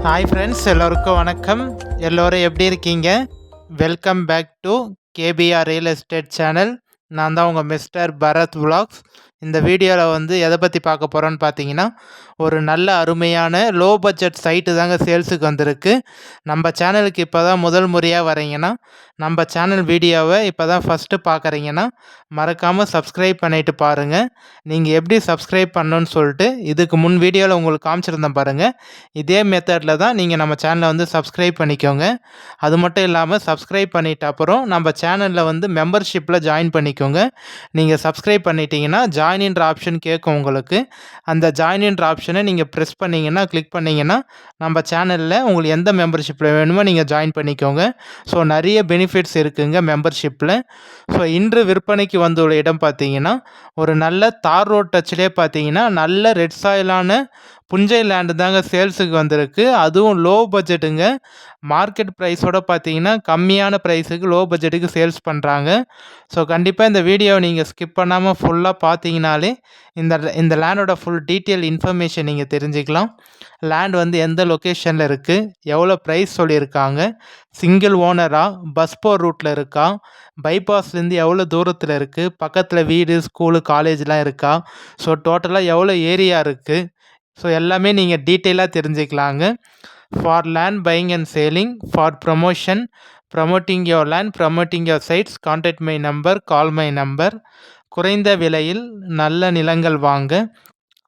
Hi friends, எல்லோருக்கும் வணக்கம். எல்லோரும் எப்படி இருக்கீங்க? Welcome back to KPR real estate channel. நான் தான் உங்கள் மிஸ்டர் பரத் விலாக்ஸ். இந்த வீடியோவில் எதை பற்றி பார்க்க போகிறோன்னு பார்த்தீங்கன்னா, ஒரு நல்ல அருமையான லோ பட்ஜெட் சைட்டு தாங்க சேல்ஸுக்கு வந்திருக்கு. நம்ம சேனலுக்கு இப்போ தான் முதல் முறையாக வரீங்கன்னா, நம்ம சேனல் வீடியோவை இப்போ தான் ஃபஸ்ட்டு பார்க்குறீங்கன்னா, மறக்காமல் சப்ஸ்கிரைப் பண்ணிவிட்டு பாருங்கள். நீங்கள் எப்படி சப்ஸ்கிரைப் பண்ணணுன்னு சொல்லிட்டு இதுக்கு முன் வீடியோவில் உங்களுக்கு காமிச்சிருந்தேன் பாருங்கள். இதே மெத்தடில் தான் நீங்கள் நம்ம சேனலை சப்ஸ்கிரைப் பண்ணிக்கோங்க. அது மட்டும் இல்லாமல் சப்ஸ்கிரைப் பண்ணிட்ட அப்புறம் நம்ம சேனலில் மெம்பர்ஷிப்பில் ஜாயின் பண்ணிக்கோங்க. நீங்கள் சப்ஸ்கிரைப் பண்ணிட்டீங்கன்னா ஜாயின்ன்ற ஆப்ஷன் கேட்கும் உங்களுக்கு. அந்த ஜாயின்ன்ற ஆப்ஷனை நீங்கள் ப்ரெஸ் பண்ணிங்கன்னா, கிளிக் பண்ணிங்கன்னா நம்ம சேனலில் உங்களுக்கு எந்த மெம்பர்ஷிப்பில் வேணுமோ நீங்கள் ஜாயின் பண்ணிக்கோங்க. ஸோ நிறைய பெனிஃபிட்ஸ் இருக்குங்க மெம்பர்ஷிப்பில். ஸோ இன்று விற்பனைக்கு வந்துள்ள இடம் பார்த்தீங்கன்னா, ஒரு நல்ல தார் ரோட் டச்சிலே பார்த்தீங்கன்னா நல்ல ரெட் சாயிலான புஞ்சை லேண்டு தாங்க சேல்ஸுக்கு வந்திருக்கு. அதுவும் லோ பட்ஜெட்டுங்க. மார்க்கெட் ப்ரைஸோட பார்த்தீங்கன்னா கம்மியான ப்ரைஸுக்கு லோ பட்ஜெட்டுக்கு சேல்ஸ் பண்ணுறாங்க. ஸோ கண்டிப்பாக இந்த வீடியோவை நீங்கள் ஸ்கிப் பண்ணாமல் ஃபுல்லாக பார்த்தீங்கனாலே இந்த லேண்டோட ஃபுல் டீட்டெயில் இன்ஃபர்மேஷன் நீங்கள் தெரிஞ்சுக்கலாம். லேண்ட் எந்த லொக்கேஷனில் இருக்குது, எவ்வளோ ப்ரைஸ் சொல்லியிருக்காங்க, சிங்கிள் ஓனரா, பஸ் போர் ரூட்டில் இருக்கா, பைபாஸ்லேருந்து எவ்வளோ தூரத்தில் இருக்குது, பக்கத்தில் வீடு, ஸ்கூலு, காலேஜ்லாம் இருக்கா, ஸோ டோட்டலாக எவ்வளோ ஏரியா இருக்குது, ஸோ எல்லாமே நீங்கள் டீட்டெயிலாக தெரிஞ்சுக்கலாங்க. For land buying and selling, for promoting your land, promoting your sites, contact my number, call my number. குறைந்த விலையில் நல்ல நிலங்கள் வாங்க,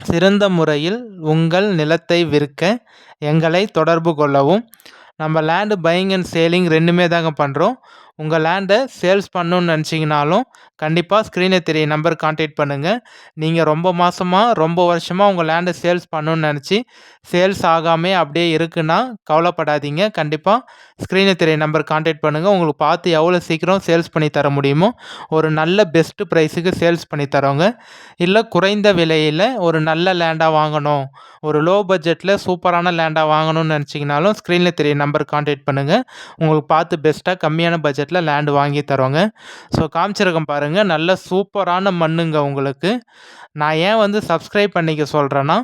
சிறந்த முறையில் உங்கள் நிலத்தை விற்க எங்களை தொடர்பு கொள்ளவும். நம்ம லேண்டு பையிங் அண்ட் சேலிங் ரெண்டுமே தாங்க பண்ணுறோம். உங்கள் லேண்டை சேல்ஸ் பண்ணணுன்னு நினச்சிங்கனாலும் கண்டிப்பாக ஸ்க்ரீனில் தெரிய நம்பர் கான்டாக்ட் பண்ணுங்கள். நீங்கள் ரொம்ப வருஷமாக உங்கள் லேண்டை சேல்ஸ் பண்ணணுன்னு நினச்சி சேல்ஸ் ஆகாமே அப்படியே இருக்குன்னா கவலைப்படாதீங்க. கண்டிப்பாக ஸ்க்ரீனில் தெரிய நம்பர் கான்டாக்ட் பண்ணுங்கள். உங்களுக்கு பார்த்து எவ்வளோ சீக்கிரம் சேல்ஸ் பண்ணி தர முடியுமோ ஒரு நல்ல பெஸ்ட்டு ப்ரைஸுக்கு சேல்ஸ் பண்ணி தரோங்க. இல்லை குறைந்த விலையில் ஒரு நல்ல லேண்டாக வாங்கணும், ஒரு லோ பட்ஜெட்டில் சூப்பரான லேண்டாக வாங்கணும்னு நினச்சிங்கனாலும் ஸ்க்ரீனில் தெரிய நம்பர் கான்டாக்ட் பண்ணுங்கள். உங்களுக்கு பார்த்து பெஸ்ட்டாக கம்மியான பட்ஜெட்டில் லேண்டு வாங்கி தரோங்க. ஸோ காமிச்சிருக்கேன் பாருங்கள், நல்ல சூப்பரான மண்ணுங்க உங்களுக்கு. நான் ஏன் சப்ஸ்கிரைப் பண்ணிக்க சொல்கிறேன்னா,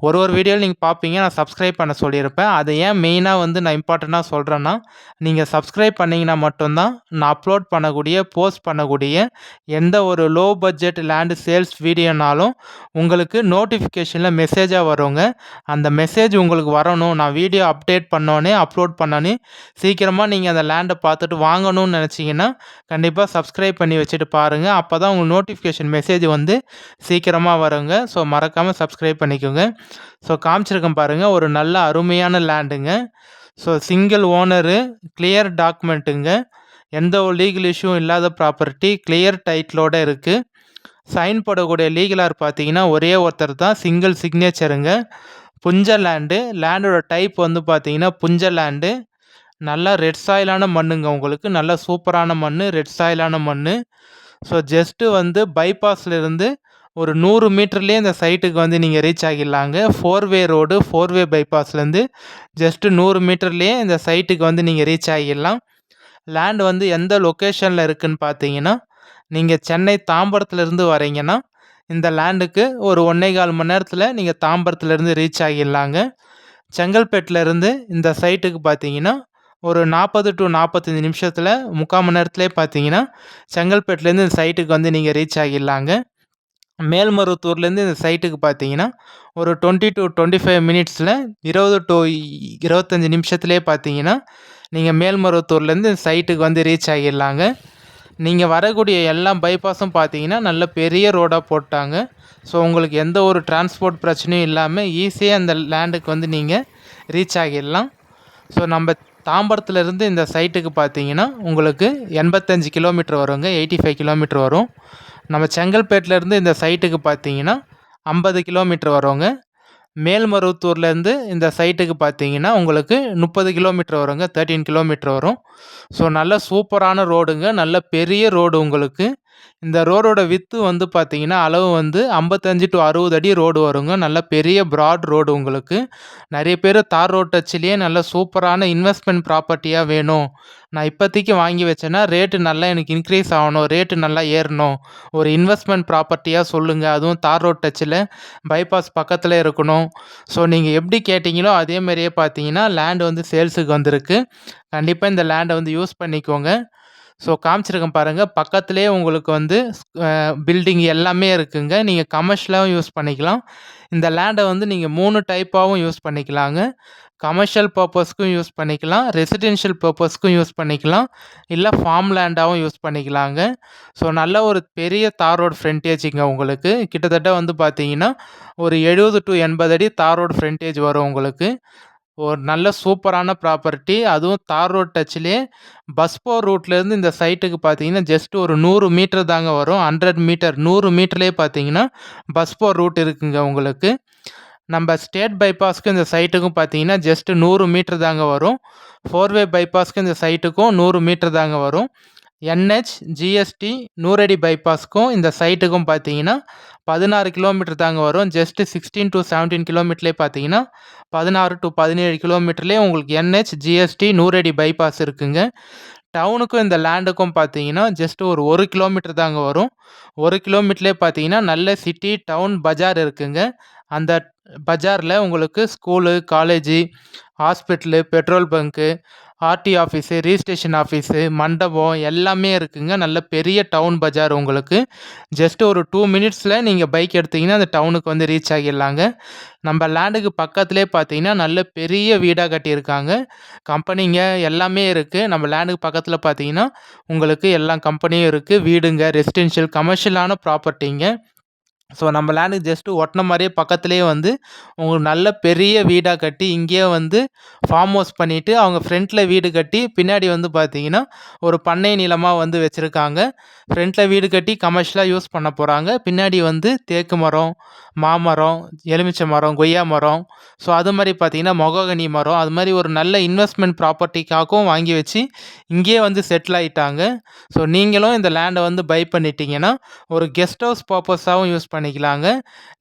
ஒரு வீடியோவில் நீங்கள் பார்ப்பீங்க, நான் சப்ஸ்கிரைப் பண்ண சொல்லியிருப்பேன். அதை ஏன் மெயினாக நான் இம்பார்ட்டண்ட்டாக சொல்கிறேன்னா, நீங்கள் சப்ஸ்கிரைப் பண்ணிங்கன்னா மட்டும்தான் நான் அப்லோட் பண்ணக்கூடிய, போஸ்ட் பண்ணக்கூடிய எந்த ஒரு லோ பட்ஜெட் லேண்டு சேல்ஸ் வீடியோனாலும் உங்களுக்கு நோட்டிஃபிகேஷனில் மெசேஜாக வருங்க. அந்த மெசேஜ் உங்களுக்கு வரணும், நான் வீடியோ அப்டேட் பண்ணோன்னே, அப்லோட் பண்ணோன்னே சீக்கிரமாக நீங்கள் அந்த லேண்டை பார்த்துட்டு வாங்கணும்னு நினச்சிங்கன்னா கண்டிப்பாக சப்ஸ்கிரைப் பண்ணி வச்சுட்டு பாருங்கள். அப்போ தான் உங்களுக்கு நோட்டிஃபிகேஷன் மெசேஜ் சீக்கிரமாக வருங்க. ஸோ மறக்காமல் சப்ஸ்கிரைப் பண்ணிக்கோங்க. ஸோ காமிச்சிருக்கேன் பாருங்கள், ஒரு நல்ல அருமையான லேண்டுங்க. ஸோ சிங்கிள் ஓனரு, கிளியர் டாக்குமெண்ட்டுங்க, எந்த ஒரு லீகல் இஷ்யூவும் இல்லாத ப்ராப்பர்ட்டி, கிளியர் டைட்டிலோடு இருக்குது. சைன் போடக்கூடிய லீகலார் பார்த்தீங்கன்னா ஒரே ஒருத்தர் தான், சிங்கிள் சிக்னேச்சருங்க. புஞ்ச லேண்டோட டைப் பார்த்தீங்கன்னா புஞ்ச லேண்டு. நல்லா ரெட் சாயிலான மண்ணுங்க உங்களுக்கு, நல்ல சூப்பரான மண், ரெட் சாயிலான மண். ஸோ ஜஸ்ட்டு பைபாஸ்லேருந்து ஒரு 100 மீட்டர்லேயே இந்த சைட்டுக்கு நீங்கள் ரீச் ஆகிடலாங்க. 4-வே ரோடு, 4-வே பைபாஸ்லேருந்து ஜஸ்ட்டு 100 மீட்டர்லேயே இந்த சைட்டுக்கு நீங்கள் ரீச் ஆகிடலாம். லேண்ட் எந்த லொக்கேஷனில் இருக்குதுன்னு பார்த்தீங்கன்னா, நீங்கள் சென்னை தாம்பரத்துலேருந்து வரீங்கன்னா இந்த லேண்டுக்கு ஒரு 1.25 மணி நேரத்தில் நீங்கள் தாம்பரத்துலேருந்து ரீச் ஆகிடலாங்க. செங்கல்பேட்டிலேருந்து இந்த சைட்டுக்கு பார்த்தீங்கன்னா ஒரு 40 to 45 நிமிஷத்தில், 3/4 மணி நேரத்துலேயே பார்த்தீங்கன்னா செங்கல்பேட்டிலேருந்து இந்த சைட்டுக்கு நீங்கள் ரீச் ஆகிடலாங்க. மேல்மருவத்தூர்லேருந்து இந்த சைட்டுக்கு பார்த்தீங்கன்னா ஒரு 20 to 25 மினிட்ஸில், 20 to 25 நிமிஷத்துலேயே பார்த்தீங்கன்னா நீங்கள் மேல்மருவத்தூர்லேருந்து இந்த சைட்டுக்கு ரீச் ஆகிடலாங்க. நீங்கள் வரக்கூடிய எல்லா பைபாஸும் பார்த்தீங்கன்னா நல்ல பெரிய ரோடாக போட்டாங்க. ஸோ உங்களுக்கு எந்த ஒரு டிரான்ஸ்போர்ட் பிரச்சனையும் இல்லாமல் ஈஸியாக அந்த லேண்டுக்கு நீங்கள் ரீச் ஆகிடலாம். ஸோ நம்ம தாம்பரத்துலேருந்து இந்த சைட்டுக்கு பார்த்தீங்கன்னா உங்களுக்கு 85 கிலோமீட்டர் வருங்க, 85 கிலோமீட்டர் வரும். நம்ம செங்கல்பேட்டிலேருந்து இந்த சைட்டுக்கு பார்த்தீங்கன்னா 50 கிலோமீட்டர் வருங்க. மேல்மருவத்தூர்லேருந்து இந்த சைட்டுக்கு பார்த்தீங்கன்னா உங்களுக்கு 30 கிலோமீட்டர் வருங்க, 13 கிலோமீட்டர் வரும். ஸோ நல்ல சூப்பரான ரோடுங்க, நல்ல பெரிய ரோடு உங்களுக்கு. இந்த ரோடோட வித்து வந்து பார்த்தீங்கன்னா, அளவு வந்து 55 டூ 60 அடி ரோடு வருங்க. நல்ல பெரிய பிராட் ரோடு உங்களுக்கு. நெறைய பேரு தார் ரோட் டச்சுலயே நல்ல சூப்பரான இன்வெஸ்ட்மென்ட் ப்ராப்பர்ட்டியா வேணும். நான் இப்போதைக்கு வாங்கி வச்சேன்னா, ரேட்டு நல்லா எனக்கு இன்க்ரீஸ் ஆவணும். ரேட்டு நல்லா ஏறணும். ஒரு இன்வெஸ்ட்மென்ட் ப்ராப்பர்ட்டியா சொல்லுங்க. அதுவும் தார் ரோட் டச்சுல பைபாஸ் பக்கத்துல இருக்கணும். ஸோ நீங்க எப்படி கேட்டீங்களோ, அதே மாரியே பார்த்தீங்கன்னா, லேண்ட் வந்து சேல்ஸுக்கு வந்திருக்கு. கண்டிப்பா இந்த லேண்ட வந்து யூஸ் பண்ணிக்கோங்க. ஸோ காமிச்சிருக்கேன் பாருங்க. பக்கத்திலேயே உங்களுக்கு வந்து பில்டிங் எல்லாமே இருக்குங்க. நீங்க கமர்ஷியலாவும் யூஸ் பண்ணிக்கலாம். இந்த லேண்ட வந்து நீங்க 3 டைப்பாவும் யூஸ் பண்ணிக்கலாங்க. கமர்ஷியல் பர்ப்பஸ்க்கும் யூஸ் பண்ணிக்கலாம். ரெசிடென்ஷியல் பர்ப்பஸ்க்கும் யூஸ் பண்ணிக்கலாம். இல்ல ஃபார்ம் லேண்டாவும் யூஸ் பண்ணிக்கலாங்க. ஸோ நல்ல ஒரு பெரிய தார் ரோட் ஃப்ரண்டேஜுங்க உங்களுக்கு. கிட்டத்தட்ட வந்து பார்த்தீங்கன்னா, ஒரு 70 டூ 80 அடி தார் ரோட் ஃப்ரண்டேஜ் வரும் உங்களுக்கு. ஒரு நல்ல சூப்பரான ப்ராப்பர்ட்டி. அதுவும் தார் ரோட் டச்சுலயே பஸ் போற ரூட்லேருந்து இந்த சைட்டுக்கு பார்த்தீங்கன்னா, ஜஸ்ட் ஒரு 100 மீட்டர் தாங்க வரும். 100 மீட்டர் 100 மீட்டர்லயே பார்த்தீங்கன்னா, பஸ் போற ரூட் இருக்குங்க உங்களுக்கு. நம்ப ஸ்டேட் பைபாஸ்க்கு இந்த சைட்டுக்கும் பார்த்தீங்கன்னா, ஜஸ்ட் 100 மீட்டர் தாங்க வரும். 4 வே பைபாஸ்க்கு இந்த சைட்டுக்கும் 100 மீட்டர் தாங்க வரும். என்ஹெச், ஜிஎஸ்டி 100 அடி பைபாஸ்க்கும் இந்த சைட்டுக்கும் பார்த்தீங்கன்னா, 16 கிலோமீட்டர் தாங்க வரும். ஜஸ்ட் 16 டூ 17 கிலோமீட்டர்லயே பார்த்தீங்கன்னா, 16 டூ 17 கிலோமீட்டர்லயே உங்களுக்கு என்ஹெச், ஜிஎஸ்டி 100 அடி பைபாஸ் இருக்குங்க. டவுனுக்கும் இந்த லேண்டுக்கும் பார்த்தீங்கன்னா, ஜஸ்ட் ஒரு 1 கிலோமீட்டர் தாங்க வரும். 1 கிலோமீட்டர்லயே பார்த்தீங்கன்னா, நல்ல சிட்டி, டவுன், பஜார் இருக்குங்க. அந்த பஜார்ல உங்களுக்கு school, college, hospital, petrol bunk, RT office, registration office, மண்டபம் எல்லாமே இருக்குங்க. நல்ல பெரிய டவுன் பஜார் உங்களுக்கு. ஜஸ்ட் ஒரு 2 மினிட்ஸில் நீங்கள் பைக் எடுத்தீங்கன்னா, அந்த டவுனுக்கு வந்து ரீச் ஆகிடலாங்க. நம்ம லேண்டுக்கு பக்கத்திலே பார்த்தீங்கன்னா, நல்ல பெரிய வீடாக கட்டியிருக்காங்க. கம்பெனிங்க எல்லாமே இருக்குது. நம்ம லேண்டுக்கு பக்கத்தில் பார்த்தீங்கன்னா, உங்களுக்கு எல்லா கம்பெனியும் இருக்குது. வீடுங்க, ரெசிடென்ஷியல், கமர்ஷியலான ப்ராப்பர்ட்டிங்க. ஸோ நம்ம லேண்டுக்கு ஜஸ்ட்டு ஒட்டுன மாரியே பக்கத்திலேயே வந்து உங்களுக்கு நல்ல பெரிய வீடா கட்டி, இங்கேயே வந்து ஃபார்ம் ஹவுஸ் பண்ணிட்டு, அவங்க ஃப்ரண்ட்ல வீடு கட்டி, பின்னாடி வந்து பார்த்தீங்கன்னா, ஒரு பண்ணை நிலமா வந்து வச்சிருக்காங்க. ஃப்ரண்ட்ல வீடு கட்டி கமர்ஷியலா யூஸ் பண்ண போறாங்க. பின்னாடி வந்து தேக்கு மரம், மாமரம், எலுமிச்சை மரம், கொய்யா மரம், ஸோ அது மாரி பார்த்தீங்கன்னா, மொகோகனி மரம், அது மாரி ஒரு நல்ல இன்வெஸ்ட்மென்ட் ப்ராப்பர்ட்டிக்காகவும் வாங்கி வச்சு, இங்கேயே வந்து செட்டில் ஆயிட்டாங்க. ஸோ நீங்களும் இந்த லேண்ட வந்து பை பண்ணிட்டீங்கன்னா, ஒரு கெஸ்ட் ஹவுஸ் பர்ப்பஸாவும் யூஸ் பண்ணிக்கலாங்க.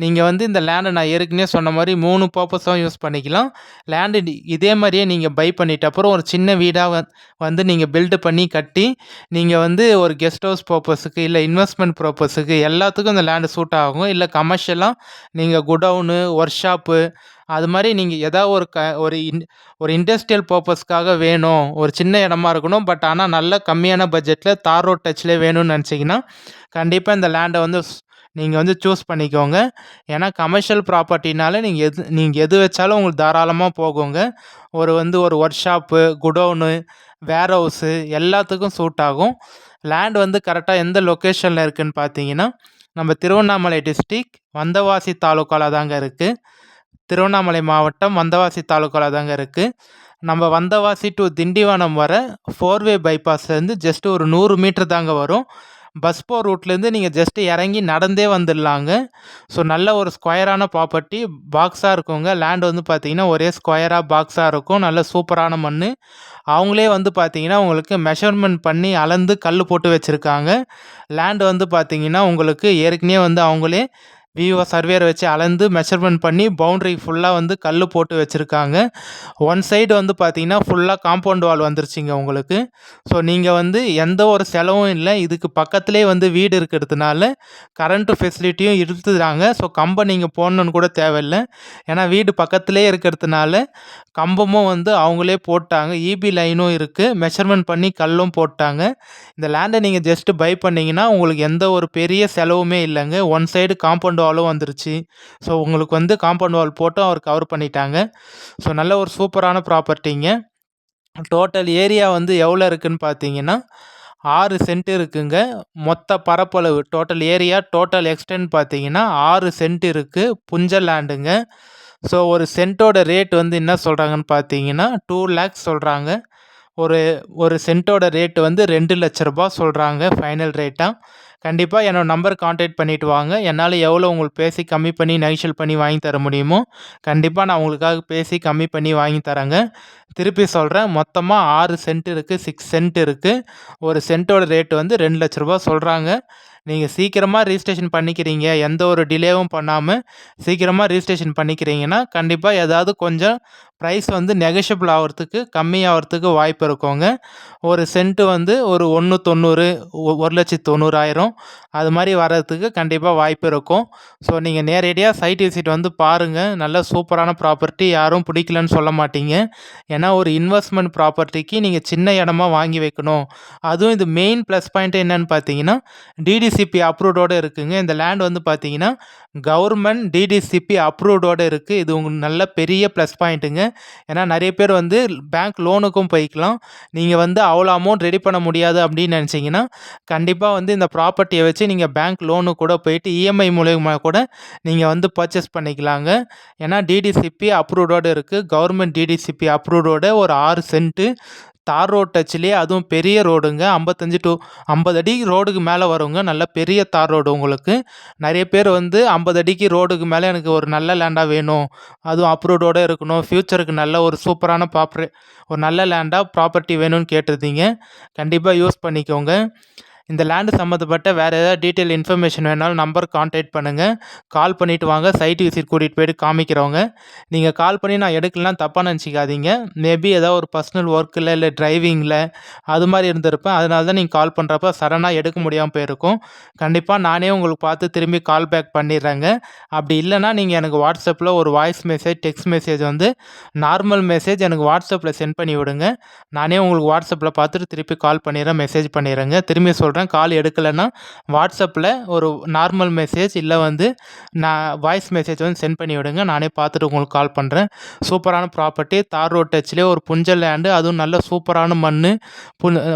நீங்க வந்து இந்த லேண்ட நான் ஏற்கனவே சொன்ன மாரி 3 பர்ப்பஸாவும் யூஸ் பண்ணிக்கலாம். லேண்டு இதே மாரியே நீங்க பை பண்ணிட்ட அப்புறம் ஒரு சின்ன வீடா வந்து நீங்க பில்டு பண்ணி கட்டி, நீங்க வந்து ஒரு கெஸ்ட் ஹவுஸ் பர்ப்பஸுக்கு, இல்ல இன்வெஸ்ட்மென்ட் பர்ப்பஸுக்கு எல்லாத்துக்கும் இந்த லேண்ட் சூட் ஆகும். இல்ல கமர்ஷியலா நீங்க குடவுனு, ஒர்க் ஷாப்பு அது மாரி நீங்க ஏதாவது ஒரு இண்டஸ்ட்ரியல் பர்ப்பஸ்க்காக வேணும். ஒரு சின்ன இடமா இருக்கணும். பட் ஆனா நல்ல கம்மியான பட்ஜெட்ல தார் ரோட் டச்லயே வேணும்னு நெனச்சீங்கன்னா, கண்டிப்பா இந்த லேண்ட வந்து நீங்க வந்து சூஸ் பண்ணிக்கோங்க. ஏன்னா கமர்ஷியல் ப்ராப்பர்ட்டினால நீங்க எது வச்சாலும் உங்களுக்கு தாராளமா போகுங்க. ஒரு ஒர்க் ஷாப்பு, குடோனு, வேர்ஹவுஸு எல்லாத்துக்கும் சூட் ஆகும். லேண்ட் வந்து கரெக்ட்டா எந்த லொக்கேஷன்ல இருக்குன்னு பார்த்தீங்கன்னா, நம்ம திருவண்ணாமலை டிஸ்ட்ரிக்ட் வந்தவாசி தாலுக்கால தாங்க இருக்கு. திருவண்ணாமலை மாவட்டம் வந்தவாசி தாலுக்கால தாங்க இருக்கு. நம்ம வந்தவாசி டூ திண்டிவனம் வர 4 வே பைபாஸ்லேருந்து ஜஸ்ட் ஒரு 100 மீட்டர் தாங்க வரும். பஸ் போற ரூட்லேருந்து நீங்க ஜஸ்ட் இறங்கி நடந்தே வந்துடலாங்க. ஸோ நல்ல ஒரு ஸ்கொயரான ப்ராப்பர்ட்டி பாக்ஸா இருக்குங்க. லேண்ட் வந்து பார்த்தீங்கன்னா, ஒரே ஸ்கொயரா பாக்ஸா இருக்கும். நல்ல சூப்பரான மண்ணு. அவங்களே வந்து பார்த்தீங்கன்னா, உங்களுக்கு மெஷர்மென்ட் பண்ணி அளந்து கல்லு போட்டு வச்சிருக்காங்க. லேண்ட் வந்து பார்த்தீங்கன்னா, உங்களுக்கு ஏற்கனவே வந்து அவங்களே விவோ சர்வேயர் வச்சு அளந்து மெஷர்மென்ட் பண்ணி பவுண்டரி ஃபுல்லா வந்து கல்லு போட்டு வச்சிருக்காங்க. ஒன் சைடு வந்து பார்த்தீங்கன்னா, ஃபுல்லா காம்பவுண்ட் வால் வந்துருச்சுங்க உங்களுக்கு. ஸோ நீங்க வந்து எந்த ஒரு செலவும் இல்ல. இதுக்கு பக்கத்திலேயே வந்து வீடு இருக்கிறதுனால கரண்ட் ஃபெசிலிட்டியும் இருக்குதாங்க. ஸோ கம்பம் நீங்க போடணும்னு கூட தேவையில்ல. ஏன்னா வீடு பக்கத்திலேயே இருக்கிறதுனால கம்பமும் வந்து அவங்களே போட்டாங்க. ஈபி லைனும் இருக்கு. மெஷர்மென்ட் பண்ணி கல்லும் போட்டாங்க. இந்த லேண்ட நீங்க ஜஸ்ட் பை பண்ணீங்கன்னா, உங்களுக்கு எந்த ஒரு பெரிய செலவுமே இல்லங்க. ஒன் சைடு காம்பவுண்ட் வாலும் வந்துருச்சு. ஸோ உங்களுக்கு வந்து காம்பவுண்ட் வால் போட்டும் அவர் கவர் பண்ணிட்டாங்க. ஸோ நல்ல ஒரு சூப்பரான ப்ராப்பர்ட்டிங்க. டோட்டல் ஏரியா வந்து எவ்வளோ இருக்குன்னு பார்த்தீங்கன்னா, 6 சென்ட் இருக்குங்க. மொத்த பரப்பளவு டோட்டல் ஏரியா, டோட்டல் எக்ஸ்டென்ட் பார்த்தீங்கன்னா 6 சென்ட் இருக்கு. புஞ்ச லேண்டுங்க. ஸோ ஒரு சென்ட்டோட ரேட் வந்து என்ன சொல்றாங்கன்னு பார்த்தீங்கன்னா, 2 லேக்ஸ் சொல்றாங்க. ஒரு ஒரு சென்ட்டோட ரேட் வந்து ரூ. 2,00,000 சொல்றாங்க ஃபைனல் ரேட்டா. கண்டிப்பா என்னோட நம்பருக்கு கான்டாக்ட் பண்ணிட்டு வாங்க. என்னால எவ்வளோ உங்களுக்கு பேசி கம்மி பண்ணி நெகோஷியேட் பண்ணி வாங்கி தர முடியுமோ, கண்டிப்பா நான் உங்களுக்காக பேசி கம்மி பண்ணி வாங்கி தரேங்க. திருப்பி சொல்றேன். மொத்தமா 6 சென்ட் இருக்கு. 6 சென்ட் இருக்கு. ஒரு சென்ட்டோட ரேட் வந்து ரூ. 2,00,000 சொல்றாங்க. நீங்கள் சீக்கிரமாக ரிஜிஸ்ட்ரேஷன் பண்ணிக்கிறீங்க, எந்த ஒரு டிலேவும் பண்ணாமல் சீக்கிரமாக ரிஜிஸ்ட்ரேஷன் பண்ணிக்கிறீங்கன்னா, கண்டிப்பாக ஏதாவது கொஞ்சம் ப்ரைஸ் வந்து நெகோஷியபிள் ஆகிறதுக்கு கம்மியாகிறதுக்கு வாய்ப்பு இருக்குங்க. ஒரு சென்ட்டு வந்து ஒரு 1.90 1,90,000 அது மாதிரி வர்றதுக்கு கண்டிப்பாக வாய்ப்பு இருக்கும். ஸோ நீங்கள் நேரடியாக சைட் விசிட் வந்து பாருங்கள். நல்ல சூப்பரான ப்ராப்பர்ட்டி, யாரும் பிடிக்கலன்னு சொல்ல மாட்டீங்க. ஏன்னா ஒரு இன்வெஸ்ட்மெண்ட் ப்ராப்பர்ட்டிக்கு நீங்கள் சின்ன இடமா வாங்கி வைக்கணும். அதுவும் இது மெயின் ப்ளஸ் பாயிண்ட் என்னன்னு பார்த்தீங்கன்னா, டிடிசிபி அப்ரூவ்டோடு இருக்குங்க. இந்த லேண்ட் வந்து பார்த்தீங்கன்னா கவர்மெண்ட் டிடிசிபி அப்ரூவ்டோடு இருக்குது. இது உங்களுக்கு நல்ல பெரிய ப்ளஸ் பாயிண்ட்டுங்க. ஏன்னா நிறைய பேர் வந்து பேங்க் லோனுக்கும் போய்க்கலாம். நீங்கள் வந்து அவ்வளோ அமௌண்ட் ரெடி பண்ண முடியாது அப்படின்னு நினச்சிங்கன்னா, கண்டிப்பாக வந்து இந்த ப்ராப்பர்ட்டியை வச்சு நீங்கள் பேங்க் லோனு கூட போயிட்டு இஎம்ஐ மூலயமா கூட நீங்கள் வந்து பர்ச்சேஸ் பண்ணிக்கலாங்க. ஏன்னா டிடிசிபி அப்ரூவ்டோடு இருக்குது. கவர்மெண்ட் டிடிசிபி அப்ரூவ்டோட ஒரு 6 சென்ட்டு தார் ரோட் டச்லேயே, அதுவும் பெரிய ரோடுங்க. 55 to 50 அடி ரோடுக்கு மேலே வருங்க. நல்ல பெரிய தார் ரோடு உங்களுக்கு. நிறைய பேர் வந்து 50 அடிக்கு ரோடுக்கு மேலே எனக்கு ஒரு நல்ல லேண்டாக வேணும், அதுவும் அப்ரூவ்டோடு இருக்கணும், ஃப்யூச்சருக்கு நல்ல ஒரு சூப்பரான ஒரு நல்ல லேண்டாக ப்ராப்பர்ட்டி வேணும்னு கேட்டிருந்தீங்க. கண்டிப்பாக யூஸ் பண்ணிக்கோங்க. இந்த லேண்டு சம்மந்தப்பட்ட வேறு ஏதாவது டீட்டெயில் இன்ஃபர்மேஷன் வேணாலும் நம்பருக்கு கான்டாக்ட் பண்ணுங்கள். கால் பண்ணிவிட்டு வாங்க, சைட் விசிட் கூட்டிகிட்டு போயிட்டு காமிக்கிறவங்க. நீங்கள் கால் பண்ணி நான் எடுக்கலாம் தப்பாக நினச்சிக்காதீங்க. மேபி ஏதாவது ஒரு பர்சனல் ஒர்க்கில் இல்லை டிரைவிங்கில் அது மாதிரி இருந்திருப்பேன். அதனால தான் நீங்கள் கால் பண்ணுறப்ப சடனாக எடுக்க முடியாமல் போயிருக்கும். கண்டிப்பாக நானே உங்களுக்கு பார்த்து திரும்பி கால் பேக் பண்ணிடுறேங்க. அப்படி இல்லைனா நீங்கள் எனக்கு வாட்ஸ்அப்பில் ஒரு வாய்ஸ் மெசேஜ், டெக்ஸ்ட் மெசேஜ் வந்து நார்மல் மெசேஜ் எனக்கு வாட்ஸ்அப்பில் சென்ட் பண்ணி விடுங்க. நானே உங்களுக்கு வாட்ஸ்அப்பில் பார்த்துட்டு திருப்பி கால் பண்ணிடுறேன், மெசேஜ் பண்ணிடுறேங்க. திரும்பி சொல்கிறேன், கால் எடுக்கலைன்னா வாட்ஸ்அப்பில் ஒரு நார்மல் மெசேஜ் இல்லை வந்து நான் வாய்ஸ் மெசேஜ் வந்து சென்ட் பண்ணி விடுங்க. நானே பார்த்துட்டு உங்களுக்கு கால் பண்ணுறேன். சூப்பரான ப்ராப்பர்ட்டி, தார் ரோட் டச்லேயே ஒரு புஞ்சல் லேண்டு, அதுவும் நல்ல சூப்பரான மண்.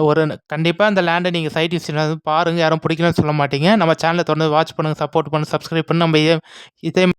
ஒரு கண்டிப்பாக இந்த லேண்டை நீங்கள் சைட் விசிட் பாருங்கள். யாரும் பிடிக்கலன்னு சொல்ல மாட்டீங்க. நம்ம சேனலை தொடர்ந்து வாட்ச் பண்ணுங்கள், சப்போர்ட் பண்ணுங்கள், சப்ஸ்கிரைப் பண்ணி நம்ம இதே